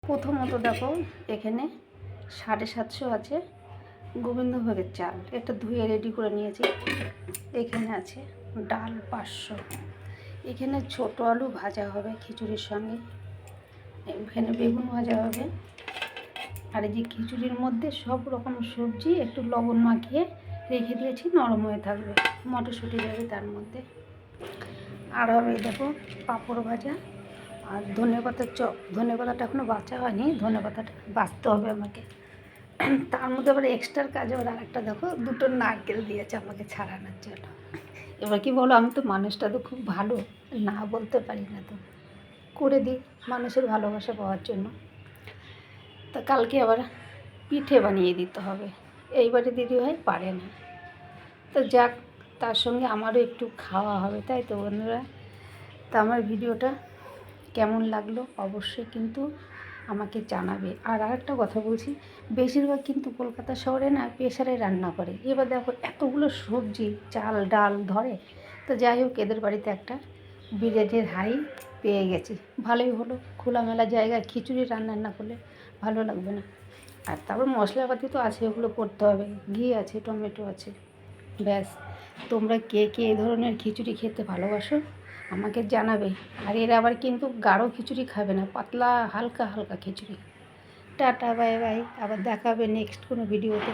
প্রথমত দেখো এখানে 750 আছে গোবিন্দভোগের চাল, এটা ধুয়ে রেডি করে নিয়েছি। এখানে আছে ডাল 500, এখানে ছোট আলু ভাজা হবে খিচুড়ির সঙ্গে, এখানে বেগুন ভাজা হবে, আর এই যে খিচুড়ির মধ্যে সব রকম সবজি একটু লবণ মাখিয়ে রেখে দিয়েছি, নরম হয়ে থাকবে, মটরশুঁটি যাবে তার মধ্যে। আর হবে দেখো পাঁপড় ভাজা আর ধনেপাতার চপ। ধনেপাতাটা এখনও বাছা হয়নি, ধনেপাতাটা বাছতে হবে আমাকে। তার মধ্যে আবার এক্সট্রার কাজ আবার আরেকটা দেখো, 2টো নারকেল দিয়েছে আমাকে ছাড়ানোর জন্য। এবার কি বলো, আমি তো মানুষটা তো খুব ভালো, না বলতে পারি না, তো করে দিই মানুষের ভালোবাসা পাওয়ার জন্য। তা কালকে আবার পিঠে বানিয়ে দিতে হবে, এইবারে দিদিভাই পারে না, তো যাক, তার সঙ্গে আমারও একটু খাওয়া হবে, তাই তো বন্ধুরা। তা আমার ভিডিওটা কেমন লাগলো অবশ্যই কিন্তু আমাকে জানাবে। আর আরেকটা কথা বলছি, বেশিরভাগ কিন্তু কলকাতা শহরে না প্রেশারে রান্না করে। এবার দেখো এতগুলো সবজি চাল ডাল ধরে, তো যাই হোক এদের বাড়িতে একটা বিরিয়ানির হাঁড়ি পেয়ে গেছি, ভালোই হলো। খোলামেলা জায়গায় খিচুড়ি রান্না না করলে ভালো লাগবে না। আর তারপর মশলাপাতি তো আছে, ওগুলো করতে হবে, ঘি আছে, টমেটো আছে, ব্যাস। তোমরা কে কে এই ধরনের খিচুড়ি খেতে ভালোবাসো আমাকে জানাবে। আর এরা আবার কিন্তু গাঢ় খিচুড়ি খাবে না, পাতলা হালকা হালকা খিচুড়ি। টাটা, বাই বাই, আবার দেখা হবে নেক্সট কোনো ভিডিওতে।